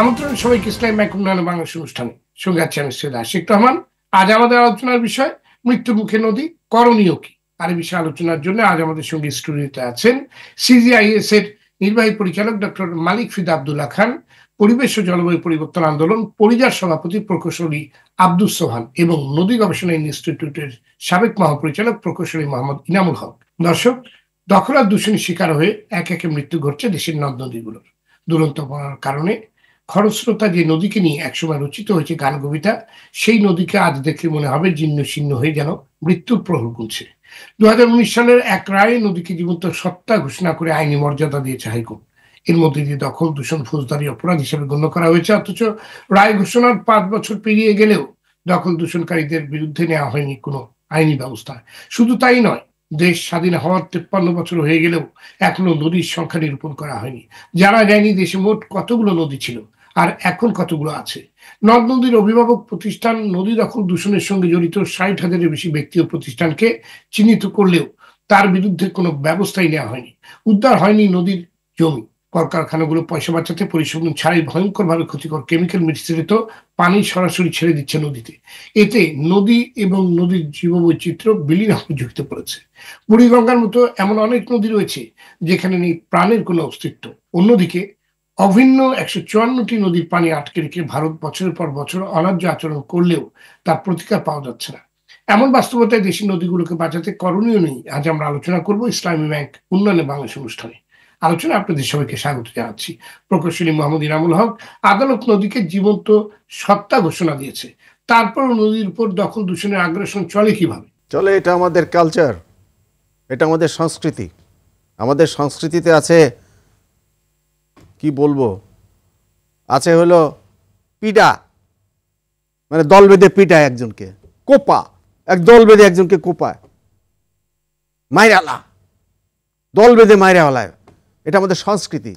আমন্ত্রণ সবাইকে ইসলামী ব্যাংক উন্নয়ন বাংলাদেশ অনুষ্ঠানে। সঙ্গে আছি আমি সৈয়দ আশিক রহমান। আজ আমাদের আলোচনার বিষয় মৃত্যুর মুখে নদী, করণীয় কি। আর এই বিষয়ে আলোচনার জন্য আজ আমাদের সঙ্গে স্টুডিওতে আছেন সিজিআইএস এর নির্বাহী পরিচালক ডক্টর মালিক ফিদা আব্দুল্লাহ খান, পরিবেশ ও জলবায়ু পরিবর্তন আন্দোলন পরিযার সভাপতি প্রকৌশলী আব্দুস সোহান এবং নদী গবেষণা ইনস্টিটিউটের সাবেক মহাপরিচালক প্রকৌশলী মোহাম্মদ ইনামুল হক। দর্শক, দখল আর দূষণের শিকার হয়ে এক একে মৃত্যু ঘটছে দেশের নদ নদীগুলোর। দুরন্ত পড়ার কারণে খরস্রোতা যে নদীকে নিয়ে একসময় রচিত হয়েছে গান কবিতা, সেই নদীকে আজ দেখলে মনে হবে জীর্ণ শীর্ণ হয়ে যেন মৃত্যুর প্রহর গুনছে। 2019 সালের এক রায়ে নদীকে জীবন্ত সত্তা ঘোষণা করে আইনি মর্যাদা দিয়েছে হাইকোর্ট। এর মধ্যে দিয়ে দখল, দূষণ ফৌজদারি অপরাধ হিসেবে গণ্য করা হয়েছে। অথচ রায় ঘোষণার 5 বছর পেরিয়ে গেলেও দখল দূষণকারীদের বিরুদ্ধে নেওয়া হয়নি কোনো আইনি ব্যবস্থা। শুধু তাই নয়, দেশ স্বাধীন হওয়ার 53 বছর হয়ে গেলেও এখনো নদীর সংখ্যা নিরূপণ করা হয়নি। জানা যায়নি দেশে মোট কতগুলো নদী ছিল আর এখন কতগুলো আছে। নদ নদীর অভিভাবক প্রতিষ্ঠান নদী দখল দূষণের সঙ্গে জড়িত 60,000-এর বেশি ব্যক্তি ও প্রতিষ্ঠানকে চিহ্নিত করলেও তার বিরুদ্ধে কোনো ব্যবস্থাই নেওয়া হয়নি। উদ্ধার হয়নি নদীর জমি। কলকারখানাগুলো পয়সা বাঁচাতে পরিশোধন ছাড়াই ভয়ঙ্করভাবে ক্ষতিকর কেমিক্যাল মিশ্রিত পানি সরাসরি ছেড়ে দিচ্ছে নদীতে। এতে নদী এবং নদীর জীববৈচিত্র্য বিলীন হওয়ার ঝুঁকিতে পড়েছে। বুড়িগঙ্গার মতো এমন অনেক নদী রয়েছে যেখানে নেই প্রাণের কোনো অস্তিত্ব। অন্যদিকে অভিন্ন 154টি নদীর পানি আটকে রেখে ভারত বছরের পর বছর অন্যায্য আচরণ করলেও তার প্রতিকার পাওয়া যাচ্ছে না। এমন বাস্তবতায় দেশের নদীগুলোকে বাঁচাতে করণীয় নেই আজ আমরা আলোচনা করব ইসলামী ব্যাংক উন্নয়নে বাংলাদেশ অনুষ্ঠানে। আলোচনা আপনাদের সবাইকে স্বাগত জানাচ্ছি। প্রকৌশলী মোহাম্মদ ইনামুল হক। আদালত নদীকে জীবন্ত সত্তা ঘোষণা দিয়েছে, তারপর নদীর উপর দখল দূষণের আগ্রাসন চলে কিভাবে? চলে, এটা আমাদের কালচার, এটা আমাদের সংস্কৃতি। আমাদের সংস্কৃতিতে আছে, কি বলবো, আছে হলো পিটা, মানে দল বেঁধে পিটায় একজনকে, কোপা, এক দল বেঁধে একজনকে কোপায়, মাইরালা, দল বেঁধে মাইরাওয়ালায়। এটা আমাদের সংস্কৃতি।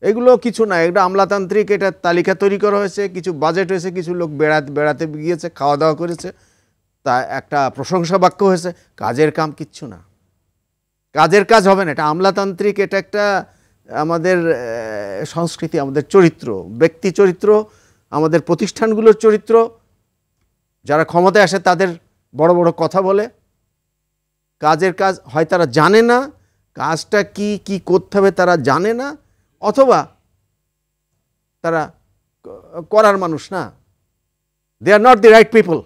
এগুলো কিছু না, এটা আমলাতান্ত্রিক, এটা তালিকা তৈরি করা হয়েছে, কিছু বাজেট হয়েছে, কিছু লোক বেড়াতে গিয়েছে, খাওয়া দাওয়া করেছে, তা একটা প্রশংসা বাক্য হয়েছে। কাজের কাম কিচ্ছু না, কাজের কাজ হবে না। এটা আমলাতান্ত্রিক, এটা একটা আমাদের সংস্কৃতি, আমাদের চরিত্র, ব্যক্তি চরিত্র, আমাদের প্রতিষ্ঠানগুলোর চরিত্র। যারা ক্ষমতায় আসে তাদের বড় বড় কথা বলে, কাজের কাজ হয় তারা জানে না, কাজটা কি কি করতে হবে তারা জানে না, অথবা তারা করার মানুষ না। They are not the right people.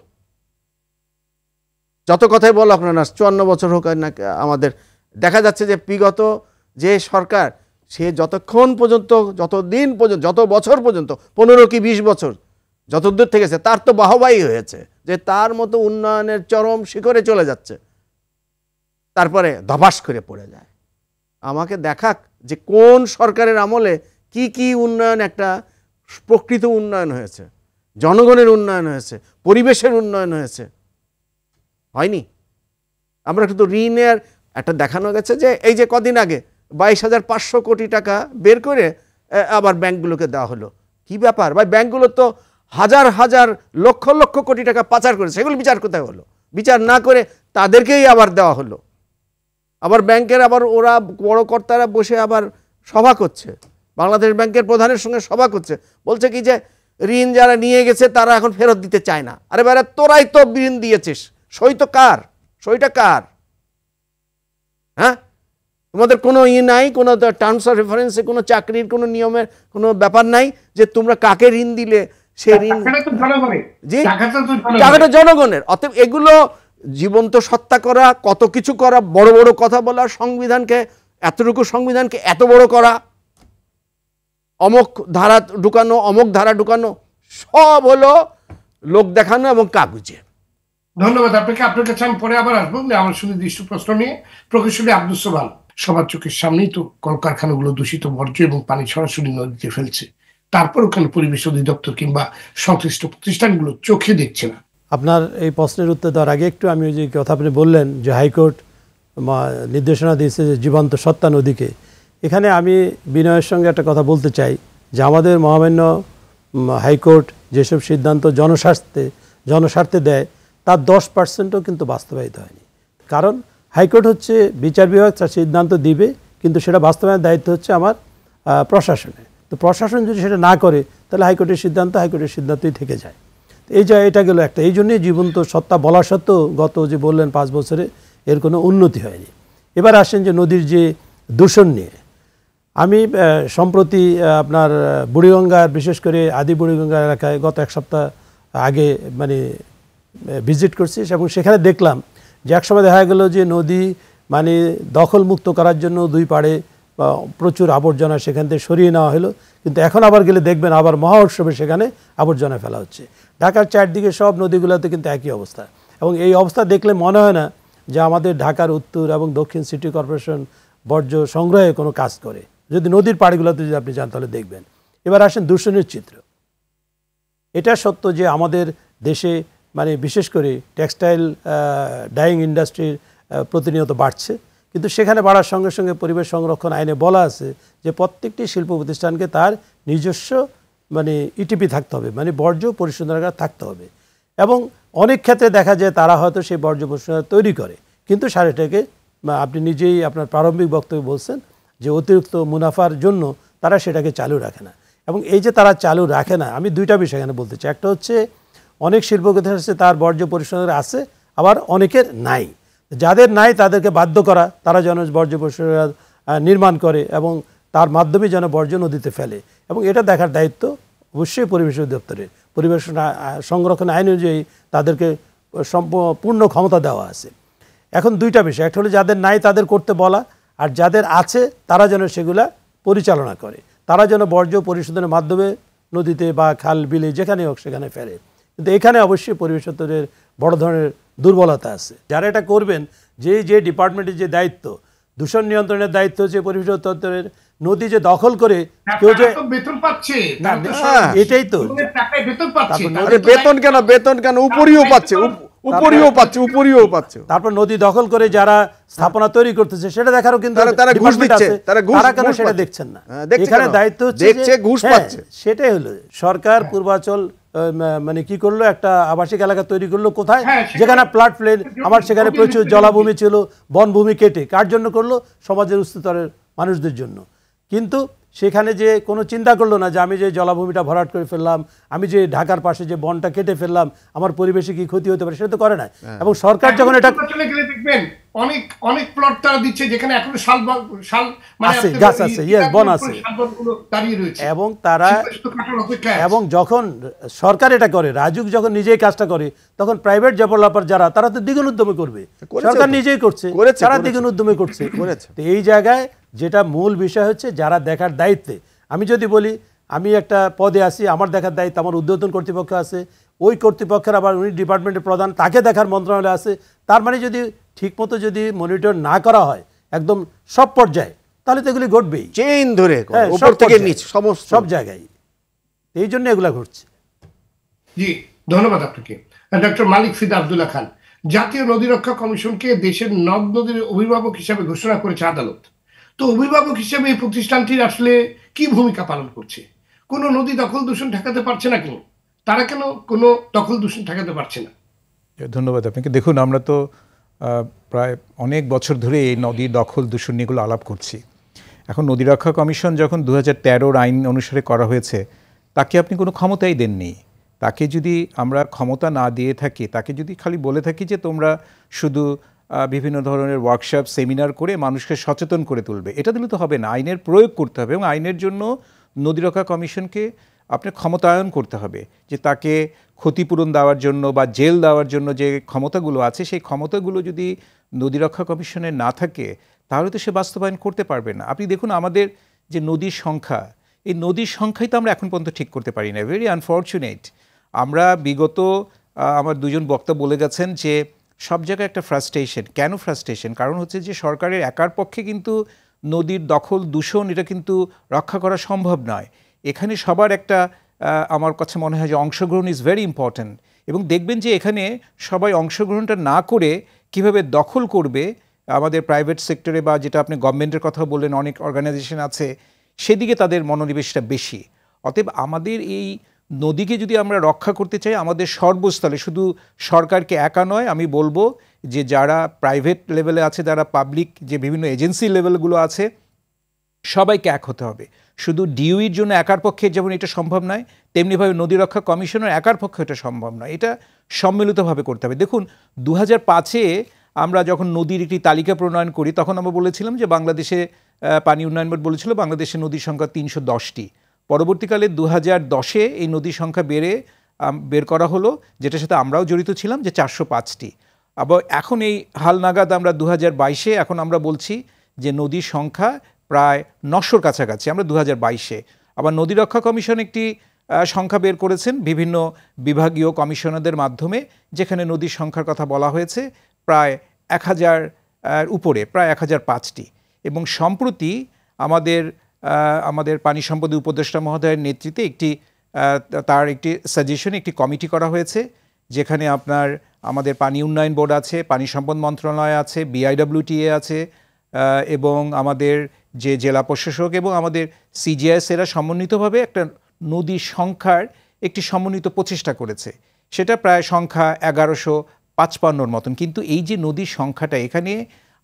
যত কথাই বলো আপনার 54 বছর হোক না, আমাদের দেখা যাচ্ছে যে বিগত যে সরকার, সে যতক্ষণ পর্যন্ত, যতদিন পর্যন্ত, যত বছর পর্যন্ত, 15 কি 20 বছর যতদূর থেকেছে, তার তো বাহবাই হয়েছে যে তার মতো উন্নয়নের চরম শিখরে চলে যাচ্ছে, তারপরে ধপাস করে পড়ে যায়। আমাকে দেখাক যে কোন সরকারের আমলে কি কি উন্নয়ন, একটা প্রকৃত উন্নয়ন হয়েছে, জনগণের উন্নয়ন হয়েছে, পরিবেশের উন্নয়ন হয়েছে। হয়নি। আমরা কিন্তু ঋণের একটা দেখানো গেছে যে এই যে কদিন আগে 22,500 কোটি টাকা বের করে আবার ব্যাংকগুলোকে দেওয়া হলো। কি ব্যাপার ভাই? ব্যাংকগুলো তো হাজার হাজার লক্ষ লক্ষ কোটি টাকা পাচার করেছে, সেগুলো বিচার কোথায় হলো? বিচার না করে তাদেরকেই আবার দেওয়া হলো। আবার ব্যাংকের আবার ওরা বড় কর্তারা বসে আবার সভা করছে, বাংলাদেশ ব্যাংকের প্রধানের সঙ্গে সভা করছে, বলছে কি যে ঋণ যারা নিয়ে গেছে তারা এখন ফেরত দিতে চায় না। আরে ভাই, তোরাই তো ঋণ দিয়েছিস, সই তো কার? সইটা কার? হ্যাঁ, তোমাদের কোনো নাই, কোনো টার্মস অফ রেফারেন্সে, কোনো চাকরির কোনো নিয়মের কোনো ব্যাপার নাই যে তোমরা কাকে ঋণ দিলে সে ঋণ, জি টাকাটা জনগণের। অতএব এগুলো জীবন্ত সত্তা করা, কত কিছু করা, বড় বড় কথা বলা, সংবিধানকে এতটুকু, সংবিধানকে এত বড় করা, অমুক ধারা ঢুকানো, অমুক ধারা ঢুকানো, সব হলো লোক দেখানো এবং কাগুজে। ধন্যবাদ আপনাকে। আপনার কাছে আমি পরে আবার আসবো আমার সুনির্দিষ্ট প্রশ্ন নিয়ে। প্রকৌশলী আব্দুস সোহান, সবার চোখের সামনেই তো কলকারখানাগুলো দূষিত বর্জ্য এবং পানি সরাসরি নদীতে ফেলছে, তারপর ওখানে পরিবেশ অধিদপ্তর কিংবা সংশ্লিষ্ট প্রতিষ্ঠানগুলো চোখে দেখছে না। আপনার এই প্রশ্নের উত্তর দেওয়ার আগে একটু আমি যে কথা আপনি বললেন যে হাইকোর্ট নির্দেশনা দিয়েছে যে জীবন্ত সত্তা নদীকে, এখানে আমি বিনয়ের সঙ্গে একটা কথা বলতে চাই যে আমাদের মহামান্য হাইকোর্ট যেসব সিদ্ধান্ত জনস্বার্থে দেয় তার 10%ও কিন্তু বাস্তবায়িত হয়নি। কারণ হাইকোর্ট হচ্ছে বিচার বিভাগ, তার সিদ্ধান্ত দিবে, কিন্তু সেটা বাস্তবায়নের দায়িত্ব হচ্ছে আমার প্রশাসনের। তো প্রশাসন যদি সেটা না করে তাহলে হাইকোর্টের সিদ্ধান্তই থেকে যায়। এটা গেল একটা। এই জন্যই জীবন্ত সত্তা বলা সত্ত্বেও গত যে বললেন 5 বছরে এর কোনো উন্নতি হয়নি। এবার আসেন যে নদীর যে দূষণ নিয়ে, আমি সম্প্রতি আপনার বুড়িগঙ্গার, বিশেষ করে আদি বুড়িগঙ্গা এলাকায় গত 1 সপ্তাহ আগে মানে ভিজিট করছি, এবং সেখানে দেখলাম যে একসময় দেখা গেল যে নদী মানে দখলমুক্ত করার জন্য 2 পাড়ে প্রচুর আবর্জনা সেখান থেকে সরিয়ে নেওয়া হলো, কিন্তু এখন আবার গেলে দেখবেন আবার মহা উৎসবে সেখানে আবর্জনা ফেলা হচ্ছে। ঢাকার চারদিকে সব নদীগুলোতে কিন্তু একই অবস্থা, এবং এই অবস্থা দেখলে মনে হয় না যে আমাদের ঢাকার উত্তর এবং দক্ষিণ সিটি কর্পোরেশন বর্জ্য সংগ্রহে কোনো কাজ করে। যদি নদীর পাড়গুলোতে যদি আপনি যান তাহলে দেখবেন। এবার আসেন দূষণের চিত্র। এটা সত্য যে আমাদের দেশে মানে বিশেষ করে টেক্সটাইল ডাইং ইন্ডাস্ট্রির প্রতিনিয়ত বাড়ছে, কিন্তু সেখানে বাড়ার সঙ্গে সঙ্গে পরিবেশ সংরক্ষণ আইনে বলা আছে যে প্রত্যেকটি শিল্প প্রতিষ্ঠানকে তার নিজস্ব মানে ইটিপি থাকতে হবে, মানে বর্জ্য পরিশোধনাগার থাকতে হবে। এবং অনেক ক্ষেত্রে দেখা যায় তারা হয়তো সেই বর্জ্য পরিশোধনাগার তৈরি করে, কিন্তু সেটাকে আপনি নিজেই আপনার প্রারম্ভিক বক্তব্যে বলছেন যে অতিরিক্ত মুনাফার জন্য তারা সেটাকে চালু রাখে না। এবং এই যে তারা চালু রাখে না, আমি 2টা বিষয় এখানে বলতে চাই। একটা হচ্ছে অনেক শিল্প প্রতিষ্ঠান তার বর্জ্য পরিশোধনাগার আছে, আবার অনেকের নাই। যাদের নাই তাদেরকে বাধ্য করা তারা যেন বর্জ্য পরিশোধনাগার নির্মাণ করে এবং তার মাধ্যমে যেন বর্জ্য নদীতে ফেলে, এবং এটা দেখার দায়িত্ব অবশ্যই পরিবেশ অধিদপ্তরের। পরিবেশ সংরক্ষণ আইন অনুযায়ী তাদেরকে পূর্ণ ক্ষমতা দেওয়া আছে। এখন 2টা বিষয়, একটা হলো যাদের নাই তাদের করতে বলা, আর যাদের আছে তারা যেন সেগুলা পরিচালনা করে, তারা যেন বর্জ্য পরিশোধনের মাধ্যমে নদীতে বা খাল বিলে যেখানে হোক সেখানে ফেলে। কিন্তু এখানে অবশ্যই পরিবেশ দপ্তরের বড় ধরনের দুর্বলতা আছে। যারা এটা করবেন, যে ডিপার্টমেন্টের যে দায়িত্ব, দূষণ নিয়ন্ত্রণের দায়িত্ব হচ্ছে পরিবেশ দপ্তরের, নদী যে দখল করে কেউ যে বেতন পাচ্ছে, এটাই তো বেতন কেন উপরিও পাচ্ছে। তারপর নদী দখল করে যারা স্থাপনা তৈরি করতেছে সেটা দেখারও কিন্তু তারা ঘুষ দিচ্ছে, তারা কেন সেটা দেখছেন না? এখানে দায়িত্ব হচ্ছে ঘুষ পাচ্ছে। সেটাই হলো সরকার পূর্বাচল মানে কি করলো, একটা আবাসিক এলাকা তৈরি করলো কোথায়, যেখানে ফ্ল্যাট প্লেন, আমার সেখানে প্রচুর জলাভূমি ছিল, বনভূমি কেটে কার জন্য করলো? সমাজের উচ্চ স্তরের মানুষদের জন্য। কিন্তু সেখানে যে কোনো চিন্তা করলো না যে আমি যে জলাভূমিটা ভরাট করে ফেললাম, আমি যে ঢাকার পাশে যে বনটা কেটে ফেললাম, আমার পরিবেশে কি ক্ষতি হতে পারে, সেটা তো করে না। এবং সরকার যখন এটা চলে গেলে দেখবেন অনেক প্লট তারা দিচ্ছে যেখানে এখনো শাল মানে গাছ আছে, বন আছে, এবং তারা এবং যখন সরকার এটা করে, রাজুক যখন নিজেই কাজটা করে, তখন প্রাইভেট ডেভেলপার যারা তারা তো দ্বিগুণ উদ্যমে করবে। সরকার নিজেই করছে, তারা দ্বিগুণ উদ্যমে করছে। তো এই জায়গায় যেটা মূল বিষয় হচ্ছে যারা দেখার দায়িত্বে, আমি যদি বলি আমি একটা পদে আছি, আমার দেখার দায়িত্ব আমার ঊর্ধ্বতন কর্তৃপক্ষ আছে, ওই কর্তৃপক্ষের আবার উনি ডিপার্টমেন্টের প্রধান, তাকে দেখার মন্ত্রণালয় আছে। তার মানে যদি ঠিকমতো যদি মনিটর না করা হয় একদম সব পর্যায়ে, তাহলে তো এগুলি ঘটবেই, চেইন ধরে উপর থেকে নিচ সব জায়গায়। এই জন্য এগুলা ঘটছে। জি, ধন্যবাদ আপনাকে। ডক্টর মালিক ফিদা আব্দুল্লাহ খান, জাতীয় নদী রক্ষা কমিশনকে দেশের নদ নদীর অভিভাবক হিসাবে ঘোষণা করেছে আদালত। তো অভিভাবক হিসেবে এই প্রতিষ্ঠানটির আসলে কি ভূমিকা পালন করছে? কোনো নদী দখল দূষণ ঠেকাতে পারছে না কেন? তারা কেন কোনো দখল দূষণ ঠেকাতে পারছে না? ধন্যবাদ আপনাকে। দেখুন, আমরা তো প্রায় অনেক বছর ধরে এই নদী দখল দূষণ নিয়েগুলো আলাপ করছি। এখন নদী রক্ষা কমিশন যখন 2013 আইন অনুসারে করা হয়েছে, তাকে আপনি কোনো ক্ষমতাই দেননি। তাকে যদি আমরা ক্ষমতা না দিয়ে থাকি, তাকে যদি খালি বলে থাকি যে তোমরা শুধু বিভিন্ন ধরনের ওয়ার্কশপ সেমিনার করে মানুষকে সচেতন করে তুলবে, এটা দিলে তো হবে না। আইনের প্রয়োগ করতে হবে, এবং আইনের জন্য নদী রক্ষা কমিশনকে আপনার ক্ষমতায়ন করতে হবে, যে তাকে ক্ষতিপূরণ দেওয়ার জন্য বা জেল দেওয়ার জন্য যে ক্ষমতাগুলো আছে, সেই ক্ষমতাগুলো যদি নদী রক্ষা কমিশনের না থাকে তাহলে তো সে বাস্তবায়ন করতে পারবে না। আপনি দেখুন আমাদের যে নদীর সংখ্যা, এই নদীর সংখ্যাই তো আমরা এখন পর্যন্ত ঠিক করতে পারি না। Very unfortunate. আমরা বিগত আমার 2জন বক্তা বলে গেছেন যে সব জায়গায় একটা ফ্রাস্ট্রেশন। কেন ফ্রাস্ট্রেশন? কারণ হচ্ছে যে সরকারের একার পক্ষে কিন্তু নদীর দখল দূষণ এটা কিন্তু রক্ষা করা সম্ভব নয়। এখানে সবার একটা আমার কাছে মনে হয় যে অংশগ্রহণ ইজ ভেরি ইম্পর্ট্যান্ট। এবং দেখবেন যে এখানে সবাই অংশগ্রহণটা না করে কিভাবে দখল করবে, আমাদের প্রাইভেট সেক্টরে বা যেটা আপনি গভর্নমেন্টের কথা বললেন, অনেক অর্গানাইজেশন আছে, সেদিকে তাদের মনোনিবেশটা বেশি। অতএব আমাদের এই নদীকে যদি আমরা রক্ষা করতে চাই, আমাদের সর্বস্থলে, শুধু সরকারকে একা নয়, আমি বলবো যে যারা প্রাইভেট লেভেলে আছে, যারা পাবলিক যে বিভিন্ন এজেন্সি লেভেলগুলো আছে, সবাইকে এক হতে হবে। শুধু ডিউইর জন্য একার পক্ষে যেমন এটা সম্ভব নয়, তেমনিভাবে নদী রক্ষা কমিশনের একার পক্ষে এটা সম্ভব নয়, এটা সম্মিলিতভাবে করতে হবে। দেখুন 2005-এ আমরা যখন নদীর একটি তালিকা প্রণয়ন করি তখন আমরা বলেছিলাম যে বাংলাদেশে পানি উন্নয়ন বোর্ড বলেছিল বাংলাদেশে নদীর সংখ্যা 310টি। পরবর্তীকালে 2010-এ এই নদীর সংখ্যা বের করা হলো, যেটার সাথে আমরাও জড়িত ছিলাম, যে 405টি। আবার এখন এই হালনাগাদ আমরা 2022-এ এখন আমরা বলছি যে নদীর সংখ্যা প্রায় 900-র কাছাকাছি আমরা 2022-এ। আবার নদী রক্ষা কমিশন একটি সংখ্যা বের করেছেন বিভিন্ন বিভাগীয় কমিশনারদের মাধ্যমে, যেখানে নদীর সংখ্যার কথা বলা হয়েছে প্রায় 1000 উপরে, প্রায় 1005টি। এবং সম্প্রতি আমাদের পানি সম্পদ উপদেষ্টা মহোদয়ের নেতৃত্বে তার একটি সাজেশনে একটি কমিটি করা হয়েছে, যেখানে আমাদের পানি উন্নয়ন বোর্ড আছে, পানি সম্পদ মন্ত্রণালয় আছে, BIWTA আছে, এবং আমাদের যে জেলা প্রশাসক এবং আমাদের CGIS এরা সমন্বিতভাবে একটা নদীর সংখ্যার একটি সমন্বিত প্রচেষ্টা করেছে। সেটা প্রায় সংখ্যা 1155-র মতন। কিন্তু এই যে নদীর সংখ্যাটা, এখানে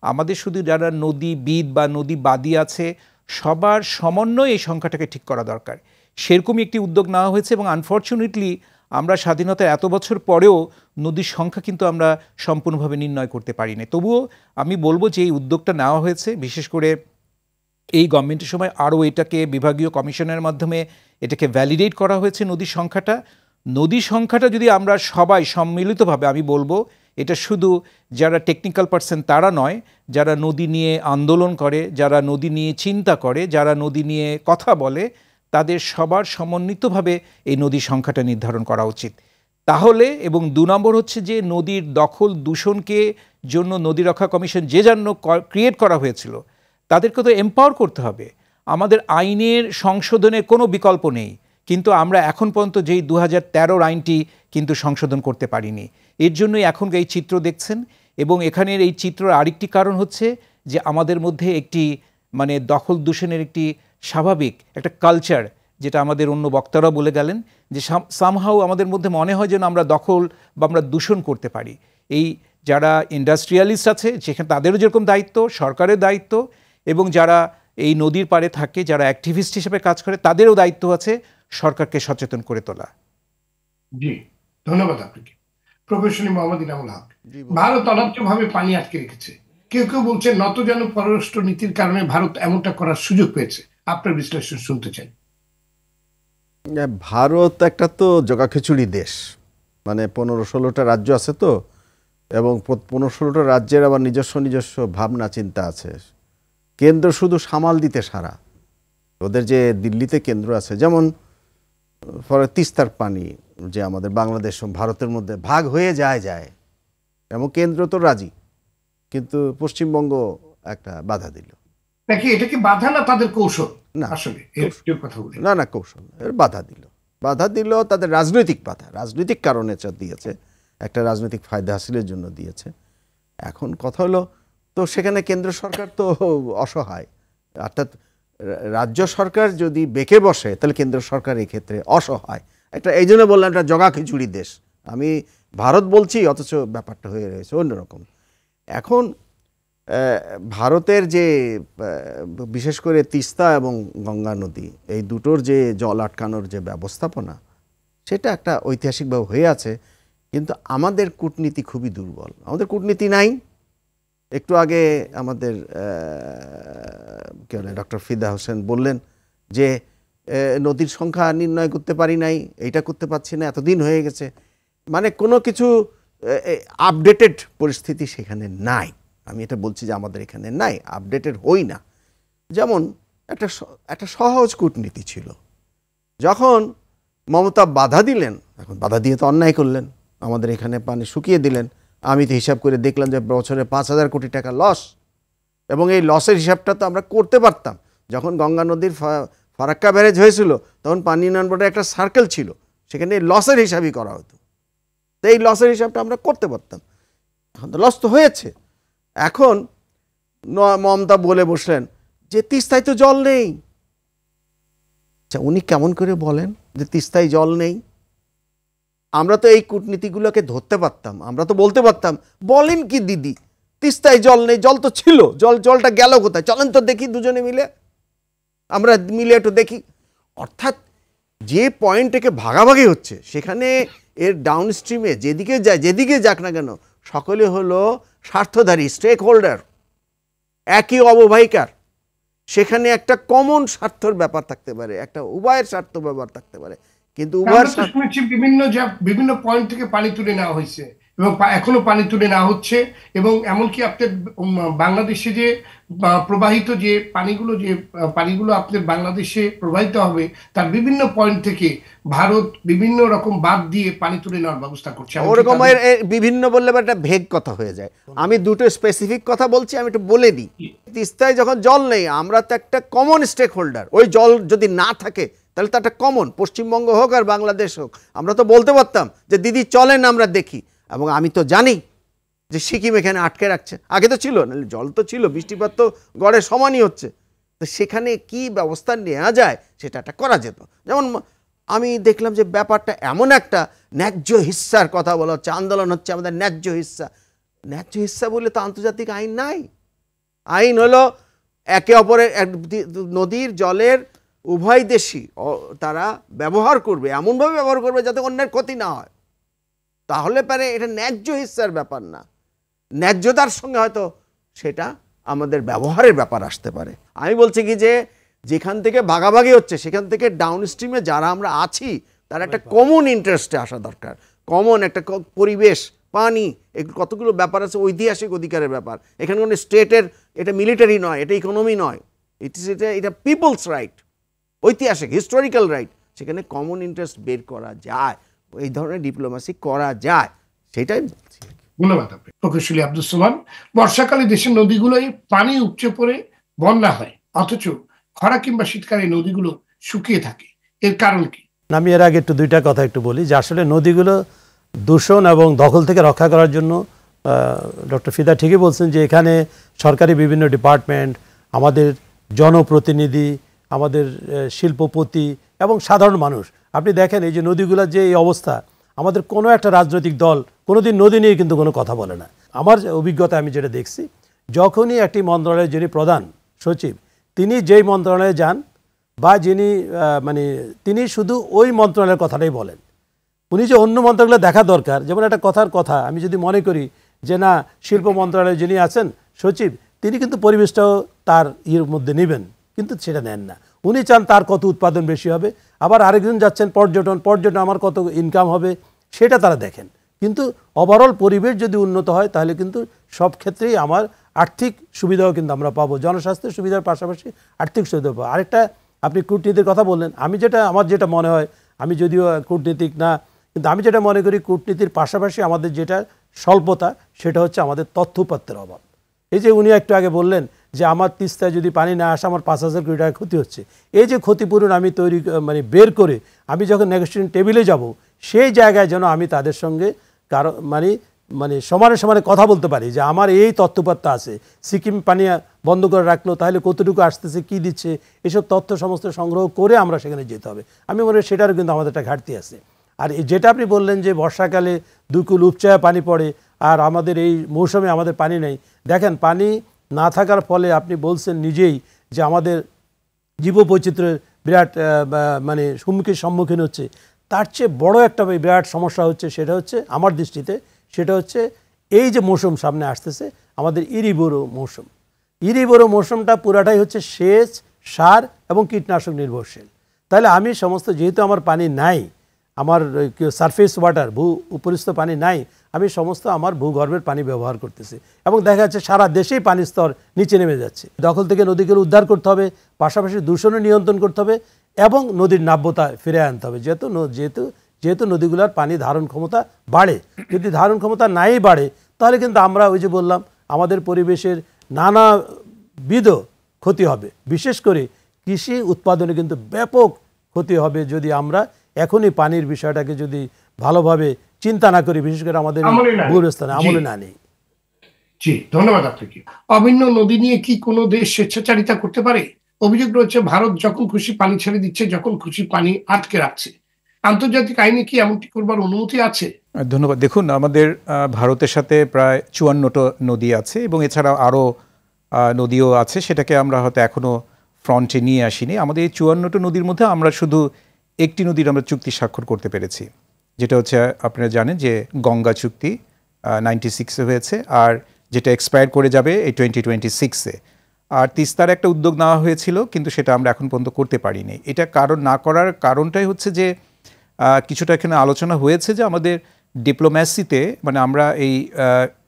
আমাদের শুধু যারা নদীবিদ বা নদীবাদী আছে সবার সমন্বয়ে এই সংখ্যাটাকে ঠিক করা দরকার। সেরকমই একটি উদ্যোগ নেওয়া হয়েছে এবং আনফর্চুনেটলি আমরা স্বাধীনতার এত বছর পরেও নদীর সংখ্যা কিন্তু আমরা সম্পূর্ণভাবে নির্ণয় করতে পারি না। তবুও আমি বলবো যে এই উদ্যোগটা নেওয়া হয়েছে, বিশেষ করে এই গভর্নমেন্টের সময় আরও এটাকে বিভাগীয় কমিশনের মাধ্যমে এটাকে ভ্যালিডেট করা হয়েছে নদীর সংখ্যাটা যদি আমরা সবাই সম্মিলিতভাবে, আমি বলবো এটা শুধু যারা টেকনিক্যাল পার্সন তারা নয়, যারা নদী নিয়ে আন্দোলন করে, যারা নদী নিয়ে চিন্তা করে, যারা নদী নিয়ে কথা বলে, তাদের সবার সমন্বিতভাবে এই নদীর সংখ্যাটা নির্ধারণ করা উচিত। তাহলে, এবং 2 নম্বর হচ্ছে যে নদীর দখল দূষণকে জন্য নদী রক্ষা কমিশন যে জন্য ক্রিয়েট করা হয়েছিল তাদেরকে তো এম্পাওয়ার করতে হবে। আমাদের আইনের সংশোধনের কোনো বিকল্প নেই, কিন্তু আমরা এখন পর্যন্ত যেই 2013 আইনটি কিন্তু সংশোধন করতে পারিনি। এর জন্যই এখন এই চিত্র দেখছেন। এবং এখানের এই চিত্রের আরেকটি কারণ হচ্ছে যে আমাদের মধ্যে একটি দখল দূষণের একটি স্বাভাবিক একটা কালচার, যেটা আমাদের অন্য বক্তারা বলে গেলেন, যে সামহাউ আমাদের মধ্যে মনে হয় যেন আমরা দখল বা আমরা দূষণ করতে পারি। এই যারা ইন্ডাস্ট্রিয়ালিস্ট আছে সেখানে তাদেরও যেরকম দায়িত্ব, সরকারের দায়িত্ব, এবং যারা এই নদীর পাড়ে থাকে, যারা অ্যাক্টিভিস্ট হিসেবে কাজ করে, তাদেরও দায়িত্ব আছে সরকারকে সচেতন করে তোলা। জি, ধন্যবাদ আপনাকে। প্রফেসর মোহাম্মদ ইনামুল হক, ভারত অন্যায্যভাবে পানি আটকে রেখেছে, কেউ কেউ বলছেন নতজানু পররাষ্ট্র নীতির কারণে ভারত এমনটা করার সুযোগ পেয়েছে। আপনার বিশ্লেষণ শুনতে চাই। ভারত একটা তো জগাখিচুড়ি দেশ, 15-16টা রাজ্য আছে তো, এবং 15-16টা রাজ্যের আবার নিজস্ব ভাবনা চিন্তা আছে। কেন্দ্র শুধু সামাল দিতে সারা। ওদের যে দিল্লিতে কেন্দ্র আছে, যেমন তিস্তার পানি যে আমাদের বাংলাদেশ ভারতের মধ্যে ভাগ হয়ে যায়, এবং কেন্দ্র তো রাজি, কিন্তু পশ্চিমবঙ্গ একটা বাধা দিল। নাকি এটা কি বাধা না তাদের কৌশল? না, আসলে কথা বলি না কৌশল, বাধা দিল তাদের রাজনৈতিক বাধা, রাজনৈতিক কারণে দিয়েছে, একটা রাজনৈতিক ফায়দা হাসিলের জন্য দিয়েছে। এখন কথা হলো, তো সেখানে কেন্দ্র সরকার তো অসহায়, অর্থাৎ রাজ্য সরকার যদি বেঁকে বসে তাহলে কেন্দ্র সরকার এই ক্ষেত্রে অসহায়। এই জন্য বললাম একটা জগাখিচুড়ি দেশ। আমি ভারত বলছি, অথচ ব্যাপারটা হয়ে রয়েছে অন্যরকম। এখন ভারতের যে বিশেষ করে তিস্তা এবং গঙ্গা নদী, এই দুটোর যে জল আটকানোর যে ব্যবস্থাপনা, সেটা একটা ঐতিহাসিকভাবে হয়ে আছে, কিন্তু আমাদের কূটনীতি খুবই দুর্বল। আমাদের কূটনীতি নাই। একটু আগে আমাদের ডক্টর ফিদা হোসেন বললেন যে নদীর সংখ্যা নির্ণয় করতে পারি নাই, এইটা করতে পারছি না, এতদিন হয়ে গেছে। কোনো কিছু আপডেটেড পরিস্থিতি সেখানে নাই। আমি এটা বলছি যে আমাদের এখানে নাই, আপডেটেড হই না। যেমন একটা সহজ কূটনীতি ছিল, যখন মমতা বাধা দিলেন, এখন বাধা দিয়ে তো অন্যায় করলেন, আমাদের এখানে পানি শুকিয়ে দিলেন। আমি তো হিসাব করে দেখলাম যে বছরে 5,000 কোটি টাকা লস, এবং এই লসের হিসাবটা তো আমরা করতে পারতাম। যখন গঙ্গা নদীর ফারাক্কা ব্যারেজ হয়েছিল তখন পানি উন্নয়ন বোর্ডের একটা সার্কেল ছিল, সেখানে লসের হিসাবই করা হতো। তো এই লসের হিসাবটা আমরা করতে পারতাম। এখন তো লস তো হয়েছে। এখন মমতা বলে বসলেন যে তিস্তায় তো জল নেই। আচ্ছা, উনি কেমন করে বলেন যে তিস্তায় জল নেই? আমরা তো এই কূটনীতিগুলোকে ধরতে পারতাম, আমরা তো বলতে পারতাম, বলেন কি দিদি, তিস্তায় জল নেই? জল তো ছিল, জলটা গেল কোথায়? চলেন তো দেখি, দুজনে মিলে আমরা মিলে একটু দেখি। অর্থাৎ যে পয়েন্ট থেকে ভাগাভাগি হচ্ছে সেখানে এর ডাউন স্ট্রিমে যেদিকে যাক না কেন সকলে হলো স্বার্থধারী, স্টেক হোল্ডার, একই অববাহিকার। সেখানে একটা কমন স্বার্থের ব্যাপার থাকতে পারে, একটা উভয়ের স্বার্থ ব্যাপার থাকতে পারে, কিন্তু উভয়ের শুনেছি বিভিন্ন পয়েন্ট থেকে পানি তুলে নেওয়া হয়েছে এবং এখনো পানি তুলে নেওয়া হচ্ছে, এবং এমনকি আপনার বাংলাদেশে যে প্রবাহিত যে পানিগুলো আপনার বাংলাদেশে প্রবাহিত হবে তার বিভিন্ন পয়েন্ট থেকে ভারত বিভিন্ন রকম বাদ দিয়ে পানি তুলে নেওয়ার ব্যবস্থা করছে। ওরকম বিভিন্ন বললে একটা ভেগ কথা হয়ে যায়। আমি দুটো স্পেসিফিক কথা বলছি, আমি একটু বলে দিই। তিস্তায় যখন জল নেই, আমরা তো একটা কমন স্টেক হোল্ডার। ওই জল যদি না থাকে তাহলে তো একটা কমন, পশ্চিমবঙ্গ হোক আর বাংলাদেশ হোক, আমরা তো বলতে পারতাম যে দিদি চলেন আমরা দেখি। এবং আমি তো জানি যে সিকিম এখানে আটকে রাখছে, আগে তো ছিল, জল তো ছিল, বৃষ্টিপাত তো গড়ে সমানই হচ্ছে। তো সেখানে কি ব্যবস্থা নেওয়া যায় সেটা একটা করা যেত। যেমন আমি দেখলাম যে ব্যাপারটা এমন একটা ন্যায্য হিস্সার কথা বলা হচ্ছে, আন্দোলন হচ্ছে আমাদের ন্যায্য হিস্সা বলে তো আন্তর্জাতিক আইন নাই। আইন হলো একে অপরের নদীর জলের উভয় দেশই তারা ব্যবহার করবে, এমনভাবে ব্যবহার করবে যাতে অন্যের ক্ষতি না হয়। তাহলে পারে এটা ন্যায্য হিস্সার ব্যাপার না, ন্যায্যতার সঙ্গে হয়তো সেটা আমাদের ব্যবহারের ব্যাপার আসতে পারে। আমি বলছি কি যে যেখান থেকে ভাগাভাগি হচ্ছে সেখান থেকে ডাউন স্ট্রিমে যারা আমরা আছি তার একটা কমন ইন্টারেস্টে আসা দরকার। কমন একটা পরিবেশ, পানি, কতগুলো ব্যাপার আছে, ঐতিহাসিক অধিকারের ব্যাপার। এখানে কোনো স্টেটের, এটা মিলিটারি নয়, এটা ইকোনমি নয়, এটা পিপলস রাইট, ঐতিহাসিক হিস্টোরিক্যাল রাইট। সেখানে কমন ইন্টারেস্ট বের করা যায়, এই ধরনের ডিপ্লোমেসি করা যায়, সেটাই বলছি। ধন্যবাদ আপনি প্রকৌশলী আব্দুস সোবহান। বর্ষাকালে দেশের নদীগুলোয় পানি উপচে পড়ে বন্যা হয়, অথচ খরা কিংবা শীতকালে নদীগুলো শুকিয়ে থাকে, এর কারণ কি? আমি এর আগে দুইটা কথা একটু বলি যে আসলে নদীগুলো দূষণ এবং দখল থেকে রক্ষা করার জন্য ডক্টর ফিদা ঠিকই বলছেন যে এখানে সরকারি বিভিন্ন ডিপার্টমেন্ট, আমাদের জনপ্রতিনিধি, আমাদের শিল্পপতি এবং সাধারণ মানুষ, আপনি দেখেন এই যে নদীগুলোর যে এই অবস্থা, আমাদের কোনো একটা রাজনৈতিক দল কোনোদিন নদী নিয়ে কিন্তু কোনো কথা বলে না। আমার অভিজ্ঞতা আমি যেটা দেখছি, যখনই একটি মন্ত্রণালয়ের যিনি প্রধান সচিব তিনি যেই মন্ত্রণালয়ে যান বা যিনি তিনি শুধু ওই মন্ত্রণালয়ের কথাটাই বলেন। উনি যে অন্য মন্ত্রণালয় দেখা দরকার, যেমন একটা কথা আমি যদি মনে করি যে না শিল্প মন্ত্রণালয়ে যিনি আছেন সচিব তিনি কিন্তু পরিবেশটাও তার মধ্যে নেবেন, কিন্তু সেটা নেন না। উনি চান তার কত উৎপাদন বেশি হবে, আবার আরেকজন যাচ্ছেন পর্যটন আমার কত ইনকাম হবে সেটা তারা দেখেন। কিন্তু ওভারঅল পরিবেশ যদি উন্নত হয় তাহলে কিন্তু সব ক্ষেত্রেই আমার আর্থিক সুবিধাও কিন্তু আমরা পাবো, জনস্বাস্থ্যের সুবিধার পাশাপাশি আর্থিক সুবিধা পাবো। আরেকটা আপনি কূটনীতির কথা বললেন, আমার যেটা মনে হয়, আমি যদিও কূটনীতিক না, কিন্তু আমি যেটা মনে করি কূটনীতির পাশাপাশি আমাদের যেটা স্বল্পতা সেটা হচ্ছে আমাদের তথ্যপাত্রের অভাব। এই যে উনি একটু আগে বললেন যে আমার তিস্তায় যদি পানি না আসে আমার 5,000 কোটি টাকা ক্ষতি হচ্ছে, এই যে ক্ষতিপূরণ আমি বের করে আমি যখন নেগোসিয়েশন টেবিলে যাব সেই জায়গায় যেন আমি তাদের সঙ্গে সমানে কথা বলতে পারি যে আমার এই তথ্যপাত্র আছে, সিকিম পানি বন্ধ করে রাখলো তাহলে কতটুকু আসতেছে, কি দিচ্ছে, এসব তথ্য সমস্ত সংগ্রহ করে আমরা সেখানে যেতে হবে। আমি মনে করি সেটারও কিন্তু আমাদের একটা ঘাটতি আছে। আর যেটা আপনি বললেন যে বর্ষাকালে 2 কুল উপচায়া পানি পড়ে আর আমাদের এই মৌসুমে আমাদের পানি নেই, দেখেন পানি না থাকার ফলে আপনি বলছেন নিজেই যে আমাদের জীববৈচিত্র্যের বিরাট সম্মুখীন হচ্ছে। তার চেয়ে বড় একটা বিরাট সমস্যা হচ্ছে, সেটা হচ্ছে আমার দৃষ্টিতে সেটা হচ্ছে এই যে মৌসুম সামনে আসতেছে আমাদের ইরিবোরো মৌসুমটা পুরাটাই হচ্ছে সেচ, সার এবং কীটনাশক নির্ভরশীল। তাহলে আমি যেহেতু আমার পানি নাই, আমার সারফেস ওয়াটার উপরিস্থ পানি নাই, আমি সমস্ত আমার ভূগর্ভের পানি ব্যবহার করতেছি এবং দেখা যাচ্ছে সারা দেশেই পানির স্তর নিচে নেমে যাচ্ছে। দখল থেকে নদীগুলো উদ্ধার করতে হবে, পাশাপাশি দূষণও নিয়ন্ত্রণ করতে হবে এবং নদীর নাব্যতা ফিরে আনতে হবে। যেহেতু নদীগুলোর পানি ধারণ ক্ষমতা বাড়ে, যদি ধারণ ক্ষমতা নাই বাড়ে তাহলে কিন্তু আমরা ওই যে বললাম আমাদের পরিবেশের নানাবিধ ক্ষতি হবে, বিশেষ করে কৃষি উৎপাদনে কিন্তু ব্যাপক ক্ষতি হবে যদি আমরা এখনই পানির বিষয়টাকে যদি ভালোভাবে চিন্তা না করি, বিশেষ করে আমাদের ভূস্থানে আমলে না নেই। জি, ধন্যবাদ আপনাকে। অভিন্ন নদী নিয়ে কি কোনো দেশ স্বেচ্ছাচারিতা করতে পারে? অভিযোগ রয়েছে ভারত যখন খুশি পানি ছেড়ে দিচ্ছে, যখন খুশি পানি আটকে রাখছে। আন্তর্জাতিক আইনে কি এমনটি করবার অনুমতি আছে? ধন্যবাদ। দেখুন, আমাদের ভারতের সাথে প্রায় 54টা নদী আছে এবং এছাড়াও আরও নদীও আছে, সেটাকে আমরা হয়তো এখনও ফ্রন্টে নিয়ে আসিনি। আমাদের এই 54টা নদীর মধ্যে আমরা শুধু একটি নদীর আমরা চুক্তি স্বাক্ষর করতে পেরেছি, যেটা হচ্ছে আপনারা জানেন যে গঙ্গা চুক্তি 96-এ হয়েছে, আর যেটা এক্সপায়ার করে যাবে এই 2026-এ। আর তিস্তার একটা উদ্যোগ নেওয়া হয়েছিল, কিন্তু সেটা আমরা এখন পর্যন্ত করতে পারিনি। এটা কারণ না করার কারণটাই হচ্ছে যে কিছুটা এখানে আলোচনা হয়েছে যে আমাদের ডিপ্লোম্যাসিতে, মানে আমরা এই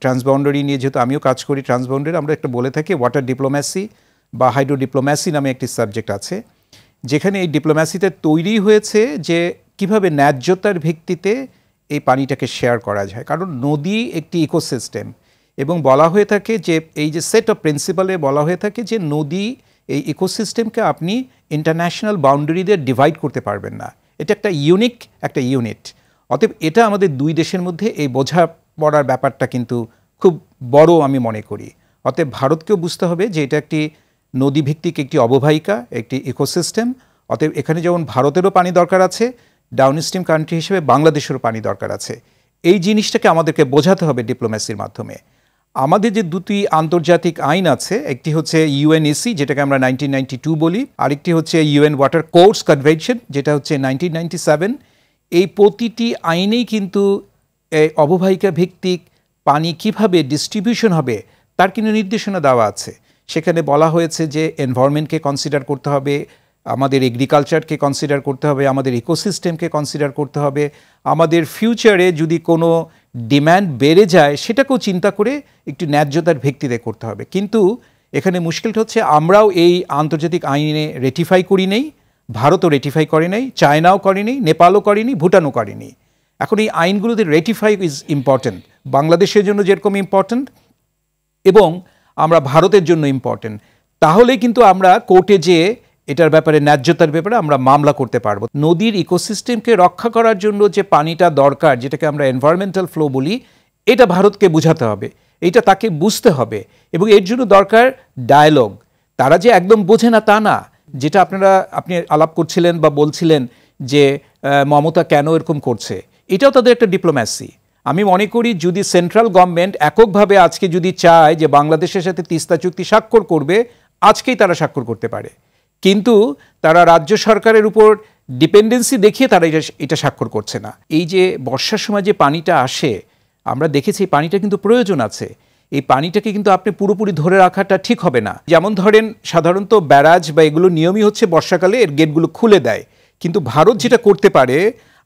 ট্রান্সবাউন্ডারি নিয়ে, যেহেতু আমিও কাজ করি ট্রান্সবাউন্ডারি, আমরা একটা বলে থাকি ওয়াটার ডিপ্লোম্যাসি বা হাইড্রো ডিপ্লোম্যাসি নামে একটি সাবজেক্ট আছে, যেখানে এই ডিপ্লোম্যাসিতে তৈরি হয়েছে যে কিভাবে ন্যায্যতার ভিত্তিতে এই পানিটাকে শেয়ার করা যায়। কারণ নদী একটি ইকোসিস্টেম, এবং বলা হয়ে থাকে যে এই যে সেট অফ প্রিন্সিপালে বলা হয়ে থাকে যে নদী এই ইকোসিস্টেমকে আপনি ইন্টারন্যাশনাল বাউন্ডারি দিয়ে ডিভাইড করতে পারবেন না, এটা একটা ইউনিক একটা ইউনিট। অতএব এটা আমাদের দুই দেশের মধ্যে এই বোঝাপড়ার ব্যাপারটা কিন্তু খুব বড় আমি মনে করি। অতএব ভারতকেও বুঝতে হবে যে এটা একটি নদীভিত্তিক একটি অববাহিকা, একটি ইকোসিস্টেম। অতএব এখানে যেমন ভারতেরও পানি দরকার আছে, ডাউনস্ট্রিম কান্ট্রি হিসেবে বাংলাদেশেরও পানি দরকার আছে। এই জিনিসটাকে আমাদেরকে বোঝাতে হবে ডিপ্লোম্যাসির মাধ্যমে। আমাদের যে দুটি আন্তর্জাতিক আইন আছে, একটি হচ্ছে ইউএনএসি, যেটাকে আমরা 1992 বলি, আরেকটি হচ্ছে ইউএন ওয়াটার কোর্স কনভেনশন, যেটা হচ্ছে 1997। এই প্রতিটি আইনেই কিন্তু অববাহিকা ভিত্তিক পানি কিভাবে ডিস্ট্রিবিউশন হবে তার কিন্তু নির্দেশনা দেওয়া আছে। সেখানে বলা হয়েছে যে এনভায়রনমেন্টকে কনসিডার করতে হবে, আমাদের এগ্রিকালচারকে কনসিডার করতে হবে, আমাদের ইকোসিস্টেমকে কনসিডার করতে হবে, আমাদের ফিউচারে যদি কোনো ডিম্যান্ড বেড়ে যায় সেটাকেও চিন্তা করে একটু ন্যায্যতার ভিত্তিতে করতে হবে। কিন্তু এখানে মুশকিলটা হচ্ছে আমরাও এই আন্তর্জাতিক আইনে রেটিফাই করি নেই, ভারতও রেটিফাই করে নাই, চায়নাও করেনি, নেপালও করেনি, ভুটানও করেনি। এখন এই আইনগুলোতে রেটিফাই ইজ ইম্পর্ট্যান্ট, বাংলাদেশের জন্য যেরকম ইম্পর্ট্যান্ট এবং আমরা ভারতের জন্য ইম্পর্ট্যান্ট। তাহলে কিন্তু আমরা কোর্টে যেয়ে এটার ব্যাপারে ন্যায্যতার ব্যাপারে আমরা মামলা করতে পারবো। নদীর ইকোসিস্টেমকে রক্ষা করার জন্য যে পানিটা দরকার, যেটাকে আমরা এনভায়রনমেন্টাল ফ্লো বলি, এটা ভারতকে বুঝাতে হবে, এটা তাকে বুঝতে হবে, এবং এর জন্য দরকার ডায়ালগ। তারা যে একদম বোঝে না তা না, যেটা আপনি আলাপ করছিলেন বা বলছিলেন যে মমতা কেন এরকম করছে, এটাও তাদের একটা ডিপ্লোম্যাসি। আমি মনে করি যদি সেন্ট্রাল গভর্নমেন্ট এককভাবে আজকে যদি চায় যে বাংলাদেশের সাথে তিস্তা চুক্তি স্বাক্ষর করবে, আজকেই তারা স্বাক্ষর করতে পারে, কিন্তু তারা রাজ্য সরকারের উপর ডিপেন্ডেন্সি দেখিয়ে তারা এটা স্বাক্ষর করছে না। এই যে বর্ষার সময় যে পানিটা আসে, আমরা দেখেছি এই পানিটা কিন্তু প্রয়োজন আছে। এই পানিটাকে কিন্তু আপনি পুরোপুরি ধরে রাখাটা ঠিক হবে না। যেমন ধরেন সাধারণত ব্যারাজ বা এগুলো নিয়মই হচ্ছে বর্ষাকালে এর গেটগুলো খুলে দেয়, কিন্তু ভারত যেটা করতে পারে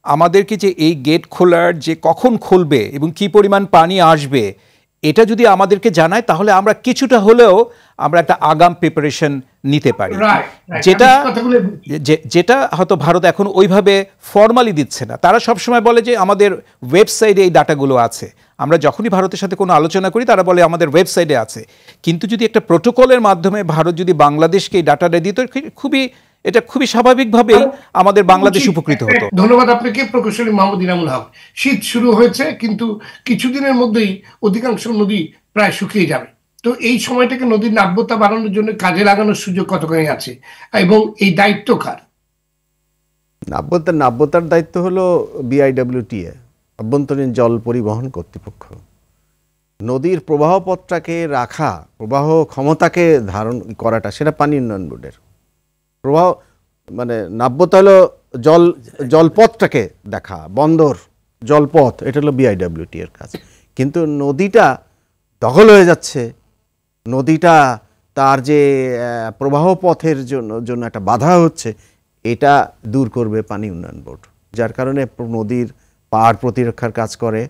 আমাদেরকে যে এই গেট খোলার যে কখন খুলবে এবং কি পরিমাণ পানি আসবে এটা যদি আমাদেরকে জানায়, তাহলে আমরা কিছুটা হলেও আমরা একটা আগাম প্রিপারেশন নিতে পারি, যেটা হয়তো ভারত এখন ওইভাবে ফর্মালি দিচ্ছে না। তারা সবসময় বলে যে আমাদের ওয়েবসাইটে এই ডাটাগুলো আছে। আমরা যখনই ভারতের সাথে কোনো আলোচনা করি তারা বলে আমাদের ওয়েবসাইটে আছে, কিন্তু যদি একটা প্রোটোকলের মাধ্যমে ভারত যদি বাংলাদেশকে এই ডাটাটা দিত, এটা খুবই স্বাভাবিকভাবেই আমাদের বাংলাদেশ উপকৃত হতো। ধন্যবাদ আপনাকে প্রকৌশলী মোহাম্মদ ইনামুল হক। শীত শুরু হয়েছে, কিন্তু কিছুদিনের মধ্যেই অধিকাংশ নদী প্রায় শুকিয়ে যাবে। তো এই সময়টাকে নদীর নাব্যতা বাড়ানোর জন্য কাজে লাগানোর সুযোগ কতখানি আছে এবং এই দায়িত্ব কার? নাব্যতার দায়িত্ব হলো BIWTA, আভ্যন্তরীণ জল পরিবহন কর্তৃপক্ষ। নদীর প্রবাহ পথটাকে রাখা, প্রবাহ ক্ষমতাকে ধারণ করাটা সেটা পানি উন্নয়ন বোর্ডের প্রবাহ, মানে নাব্যতা হলো জলপথটাকে দেখা, বন্দর জলপথ, এটা হলো BIWTA এর কাজ। কিন্তু নদীটা দখল হয়ে যাচ্ছে, নদীটা তার যে প্রবাহ পথের জন্য একটা বাধা হচ্ছে, এটা দূর করবে পানি উন্নয়ন বোর্ড, যার কারণে নদীর পাড় প্রতিরক্ষার কাজ করে,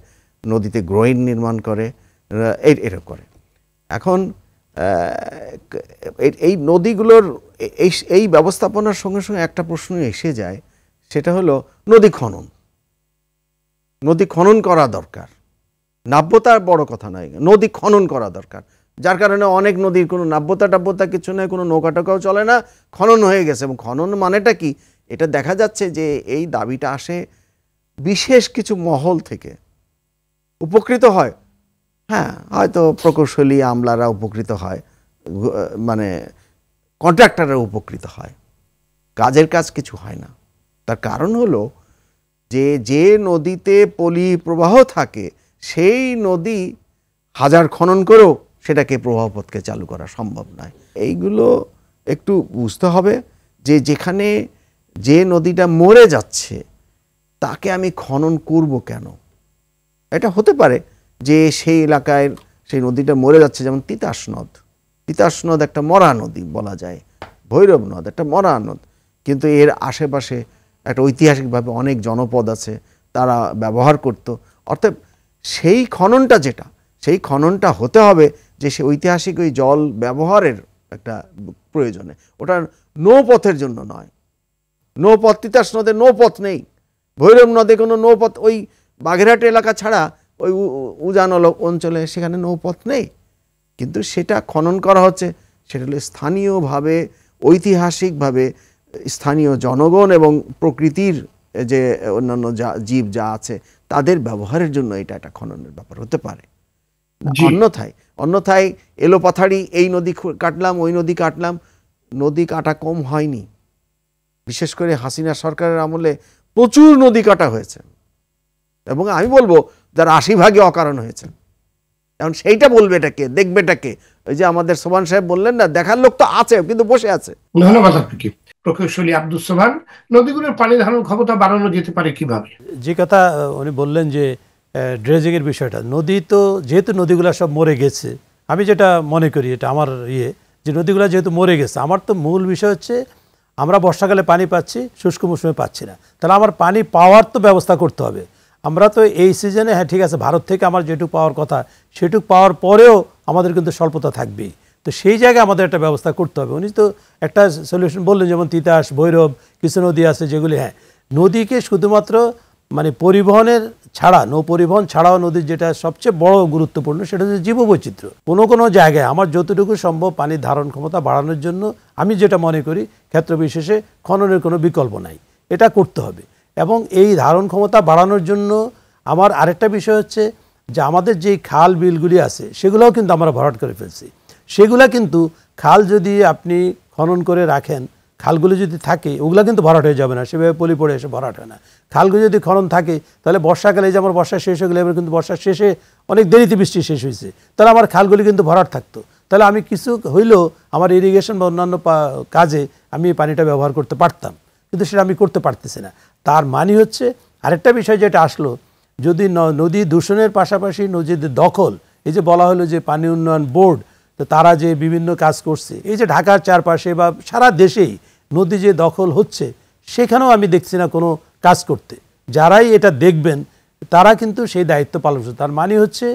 নদীতে গ্রোইন নির্মাণ করে, এটা করে। এখন এই নদীগুলোর এই ব্যবস্থাপনার সঙ্গে সঙ্গে একটা প্রশ্ন এসে যায়, সেটা হলো নদী খনন করা দরকার। নাব্যতার বড় কথা নয়, নদী খনন করা দরকার, যার কারণে অনেক নদীর কোনো নাব্যতা কিছু নয়, কোনো নৌকা টোকাও চলে না, খনন হয়ে গেছে। এবং খনন মানেটা কি, এটা দেখা যাচ্ছে যে এই দাবিটা আসে বিশেষ কিছু মহল থেকে। উপকৃত হয়, হ্যাঁ, হয়তো প্রকৌশলী আমলারা উপকৃত হয়, মানে কন্ট্রাক্টররা উপকৃত হয়, কাজের কাজ কিছু হয় না। তার কারণ হলো যে নদীতে পলি প্রবাহ থাকে, সেই নদী হাজার খনন করেও সেটাকে প্রবাহপথকে চালু করা সম্ভব নয়। এইগুলো একটু বুঝতে হবে যে যেখানে যে নদীটা মরে যাচ্ছে তাকে আমি খনন করব কেন? এটা হতে পারে যে সেই এলাকায় সেই নদীটা মরে যাচ্ছে, যেমন তিতাস নদ। তিতাস নদ একটা মরা নদী বলা যায়, ভৈরব নদ একটা মরা নদ, কিন্তু এর আশেপাশে একটা ঐতিহাসিকভাবে অনেক জনপদ আছে, তারা ব্যবহার করত। অর্থাৎ সেই খননটা সেই খননটা হতে হবে যে সে ঐতিহাসিক ওই জল ব্যবহারের একটা প্রয়োজনে, ওটা নৌপথের জন্য নয়। নৌপথ, তিতাস নদে নৌপথ নেই, ভৈরব নদে কোনো নৌপথ, ওই বাগেরহাট এলাকা ছাড়া ওই উজান অঞ্চলে সেখানে নৌপথ নেই। কিন্তু সেটা খনন করা হচ্ছে, সেটা হলো স্থানীয়ভাবে, ঐতিহাসিকভাবে স্থানীয় জনগণ এবং প্রকৃতির যে অন্যান্য জীব যা আছে তাদের ব্যবহারের জন্য এটা একটা খননের ব্যাপার হতে পারে। অন্যথায় এলোপাথাড়ি এই নদী কাটলাম, ওই নদী কাটলাম, নদী কাটা কম হয়নি। বিশেষ করে হাসিনা সরকারের আমলে প্রচুর নদী কাটা হয়েছে, এবং আমি বলবো যার 80% অকারণ হয়েছে। এখন সেইটা বলবে এটাকে, দেখবে এটাকে। ওই যে আমাদের সোবান সাহেব বললেন না, দেখার লোক তো আছে কিন্তু বসে আছে। ধন্যবাদ আপনাকে। প্রকৌশলী আব্দুস সোবহান, নদীগুলোর পানি ধারণ ক্ষমতা বাড়ানো যেতে পারে কিভাবে? যে কথা উনি বললেন যে ড্রেজিং এর বিষয়টা, নদী তো যেহেতু নদীগুলো সব মরে গেছে, আমি যেটা মনে করি, এটা আমার যে নদীগুলো যেহেতু মরে গেছে, আমার তো মূল বিষয় হচ্ছে আমরা বর্ষাকালে পানি পাচ্ছি, শুষ্ক মৌসুমে পাচ্ছি না, তাহলে আমার পানি পাওয়ার তো ব্যবস্থা করতে হবে। আমরা তো এই সিজনে, হ্যাঁ ঠিক আছে, ভারত থেকে আমার যেটুকু পাওয়ার কথা সেটুকু পাওয়ার পরেও আমাদের কিন্তু স্বল্পতা থাকবেই। তো সেই জায়গায় আমাদের একটা ব্যবস্থা করতে হবে। উনি তো একটা সলিউশন বললেন, যেমন তিতাস, ভৈরব, কিছু নদী আছে যেগুলি, হ্যাঁ নদীকে শুধুমাত্র মানে পরিবহনের ছাড়া, নৌ পরিবহন ছাড়াও নদীর যেটা সবচেয়ে বড় গুরুত্বপূর্ণ সেটা হচ্ছে জীববৈচিত্র্য। কোনো জায়গায় আমার যতটুকু সম্ভব পানির ধারণ ক্ষমতা বাড়ানোর জন্য আমি যেটা মনে করি ক্ষেত্র বিশেষে খননের কোনো বিকল্প নাই, এটা করতে হবে। এবং এই ধারণ ক্ষমতা বাড়ানোর জন্য আমার আরেকটা বিষয় হচ্ছে যে আমাদের যেই খাল বিলগুলি আছে সেগুলোও কিন্তু আমরা ভরাট করে ফেলছি। সেগুলা কিন্তু খাল যদি আপনি খনন করে রাখেন, খালগুলি যদি থাকে ওগুলো কিন্তু ভরাট হয়ে যাবে না, সেভাবে পলি পড়ে এসে ভরাট হয় না। খালগুলি যদি খনন থাকে তাহলে বর্ষাকালে, যে আমার বর্ষা শেষ হয়ে গেলে, এবার কিন্তু বর্ষার শেষে অনেক দেরিতে বৃষ্টি শেষ হয়েছে, তাহলে আমার খালগুলি কিন্তু ভরাট থাকতো, তাহলে আমি কিছু হইলেও আমার ইরিগেশন বা অন্যান্য কাজে আমি এই পানিটা ব্যবহার করতে পারতাম, কিন্তু সেটা আমি করতে পারতেছি না। তার মানে হচ্ছে আরেকটা বিষয় যেটা আসলো, যদি নদী দূষণের পাশাপাশি নদীর দখল, এই যে বলা হলো যে পানি উন্নয়ন বোর্ড, তো তারা যে বিভিন্ন কাজ করছে, এই যে ঢাকার চারপাশে বা সারা দেশেই নদী যে দখল হচ্ছে, সেখানেও আমি দেখছি না কোনো কাজ করতে। যারাই এটা দেখবেন তারা কিন্তু সেই দায়িত্ব পালন করছে। তার মানে হচ্ছে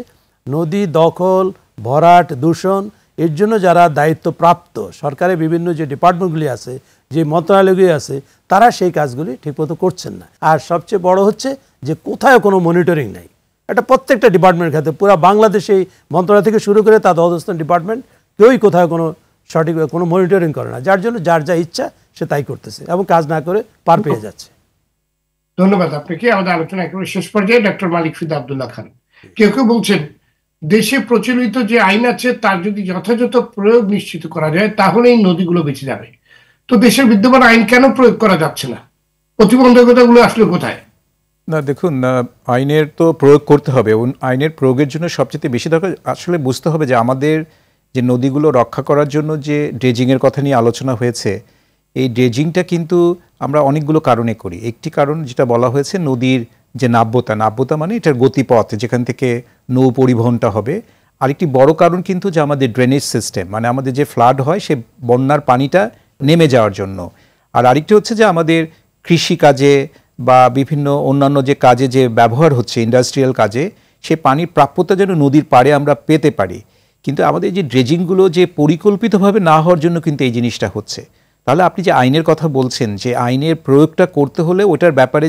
নদী দখল, ভরাট, দূষণ, এর জন্য যারা দায়িত্বপ্রাপ্ত সরকারের বিভিন্ন যে ডিপার্টমেন্টগুলি আছে, যে মন্ত্রণালয়গুলি আছে, তারা সেই কাজগুলি ঠিকমতো করছেন না। আর সবচেয়ে বড় হচ্ছে যে কোথাও কোনো মনিটরিং নাই। এটা প্রত্যেকটা ডিপার্টমেন্টের ক্ষেত্রে, পুরো বাংলাদেশে মন্ত্রণালয় থেকে শুরু করে তার অধস্তন ডিপার্টমেন্ট কেউই কোথাও কোনো সঠিক কোনো মনিটরিং করে না, যার জন্য যার যা ইচ্ছা সে তাই করতেছে এবং কাজ না করে পার পেয়ে যাচ্ছে। ধন্যবাদ আপনাকে। আমাদের আলোচনা একেবারে শেষ পর্যায়ে। ডক্টর মালিক ফিদা আব্দুল্লাহ খান, কেউ বলছেন দেশে প্রচলিত যে আইন আছে তার যদি যথাযথ প্রয়োগ নিশ্চিত করা যায় তাহলে এই নদীগুলো বেঁচে যাবে। তো দেশের বিদ্যমান আইন কেন প্রয়োগ করা যাচ্ছে না? প্রতিবন্ধকতাগুলো আসলে কোথায়? না দেখুন, আইনের তো প্রয়োগ করতে হবে। আইনের প্রয়োগের জন্য সবচেয়ে বেশি দরকার আসলে বুঝতে হবে যে আমাদের যে নদীগুলো রক্ষা করার জন্য যে ড্রেজিংয়ের কথা নিয়ে আলোচনা হয়েছে, এই ড্রেজিংটা কিন্তু আমরা অনেকগুলো কারণে করি। একটি কারণ যেটা বলা হয়েছে নদীর যে নাব্যতা মানে এটার গতিপথ, যেখান থেকে নৌ পরিবহনটা হবে। আরেকটি বড় কারণ কিন্তু যে আমাদের ড্রেনেজ সিস্টেম, মানে আমাদের যে ফ্লাড হয় সে বন্যার পানিটা নেমে যাওয়ার জন্য। আর আরেকটি হচ্ছে যে আমাদের কৃষিকাজে বা বিভিন্ন অন্যান্য যে কাজে যে ব্যবহার হচ্ছে, ইন্ডাস্ট্রিয়াল কাজে, সে পানির প্রাপ্যতা যেন নদীর পাড়ে আমরা পেতে পারি। কিন্তু আমাদের যে ড্রেজিংগুলো যে পরিকল্পিতভাবে না হওয়ার জন্য কিন্তু এই জিনিসটা হচ্ছে। তাহলে আপনি যে আইনের কথা বলছেন, যে আইনের প্রয়োগটা করতে হলে ওটার ব্যাপারে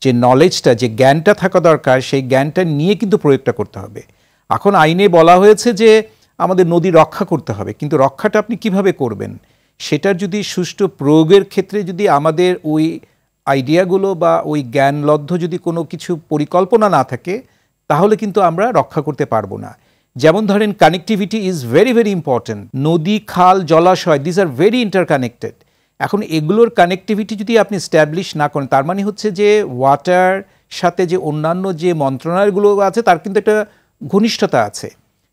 যে নলেজটা, যে জ্ঞানটা থাকা দরকার, সেই জ্ঞানটা নিয়ে কিন্তু প্রয়োগটা করতে হবে। এখন আইনে বলা হয়েছে যে আমাদের নদী রক্ষা করতে হবে, কিন্তু রক্ষাটা আপনি কিভাবে করবেন সেটার যদি সুষ্ঠু প্রয়োগের ক্ষেত্রে যদি আমাদের ওই আইডিয়াগুলো বা ওই জ্ঞানলব্ধ যদি কোনো কিছু পরিকল্পনা না থাকে, তাহলে কিন্তু আমরা রক্ষা করতে পারবো না। যেমন ধরেন connectivity is very very important. নদী, খাল, জলাশয়, দিস আর ভেরি ইন্টারকানেক্টেড। এখন এগুলোর কানেক্টিভিটি যদি আপনি স্ট্যাবলিশ না করেন, তার মানে হচ্ছে যে ওয়াটার সাথে যে অন্যান্য যে মন্ত্রণালয়গুলো আছে তার কিন্তু একটা ঘনিষ্ঠতা আছে।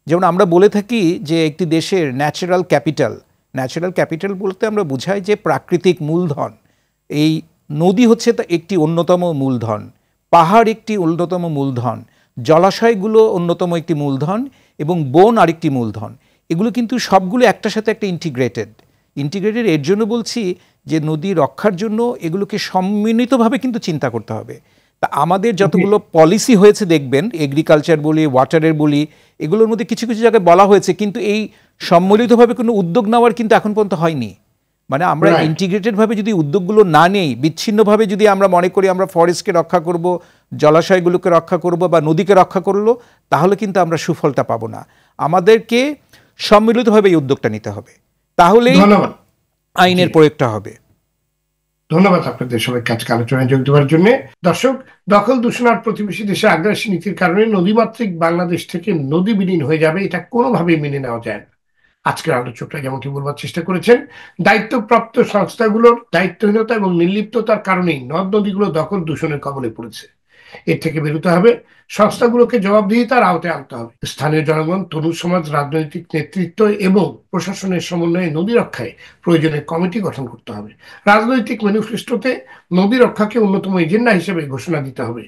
যেমন আমরা বলে থাকি যে একটি দেশের ন্যাচারাল ক্যাপিটাল বলতে আমরা বুঝাই যে প্রাকৃতিক মূলধন। এই নদী হচ্ছে তা একটি অন্যতম মূলধন, পাহাড় একটি অন্যতম মূলধন, জলাশয়গুলো অন্যতম একটি মূলধন এবং বন আরেকটি মূলধন। এগুলো কিন্তু সবগুলো একটার সাথে একটা ইন্টিগ্রেটেড। এর জন্য বলছি যে নদী রক্ষার জন্য এগুলোকে সম্মিলিতভাবে কিন্তু চিন্তা করতে হবে। তা আমাদের যতগুলো পলিসি হয়েছে দেখবেন, এগ্রিকালচার বলি, ওয়াটারের বলি, এগুলোর মধ্যে কিছু কিছু জায়গায় বলা হয়েছে, কিন্তু এই সম্মিলিতভাবে কোনো উদ্যোগ নেওয়ার কিন্তু এখন পর্যন্ত হয়নি। মানে আমরা ইন্টিগ্রেটেডভাবে যদি উদ্যোগগুলো না নেই, বিচ্ছিন্নভাবে যদি আমরা মনে করি আমরা ফরেস্টকে রক্ষা করব, জলাশয়গুলোকে রক্ষা করব বা নদীকে রক্ষা করলো, তাহলে কিন্তু আমরা সুফলটা পাবো না। আমাদেরকে সম্মিলিতভাবে এই উদ্যোগটা নিতে হবে, তাহলেই আইনের প্রয়োগটা হবে। ধন্যবাদ আপনাদের সবাইকে আজকে আলোচনায় যোগ দেওয়ার জন্য। দর্শক, দখল দূষণ আর প্রতিবেশী দেশে আগ্রাসী নীতির কারণে নদীমাতৃক বাংলাদেশ থেকে নদী বিলীন হয়ে যাবে, এটা কোনোভাবেই মেনে নেওয়া যায় না। আজকের আলোচকরা যেমনটি বলবার চেষ্টা করেছেন, দায়িত্বপ্রাপ্ত সংস্থাগুলোর দায়িত্বহীনতা এবং নির্লিপ্ততার কারণেই নদ নদীগুলো দখল দূষণের কবলে পড়েছে। এর থেকে বেরোতে হবে, সংস্থাগুলোকে জবাবদিহিতার আওতায় আনতে হবে। স্থানীয় জনগণ, তরুণ সমাজ, রাজনৈতিক নেতৃত্ব এবং প্রশাসনের সমন্বয়ে নদী রক্ষায় প্রয়োজনে কমিটি গঠন করতে হবে। রাজনৈতিক ম্যানিফেস্টোতে নদী রক্ষাকে অন্যতম এজেন্ডা হিসেবে ঘোষণা দিতে হবে।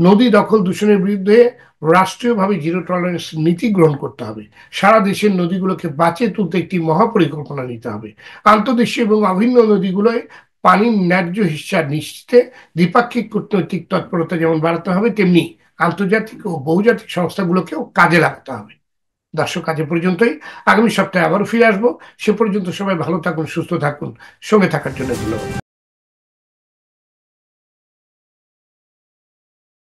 নদী দখল দূষণের বিরুদ্ধে রাষ্ট্রীয়ভাবে জিরো টলারেন্স নীতি গ্রহণ করতে হবে। সারা দেশের নদীগুলোকে বাঁচিয়ে তুলতে একটি মহাপরিকল্পনা নিতে হবে। আন্তর্দেশীয় এবং অভিন্ন নদীগুলোয় পানির ন্যায্য হিস্সা নিশ্চিতে দ্বিপাক্ষিক কূটনৈতিক তৎপরতা যেমন বাড়াতে হবে, তেমনি আন্তর্জাতিক ও বহুজাতিক সংস্থাগুলোকেও কাজে লাগাতে হবে। দর্শক, আজ পর্যন্তই। আগামী সপ্তাহে আবারও ফিরে আসবো। সে পর্যন্ত সবাই ভালো থাকুন, সুস্থ থাকুন। সঙ্গে থাকার জন্য ধন্যবাদ।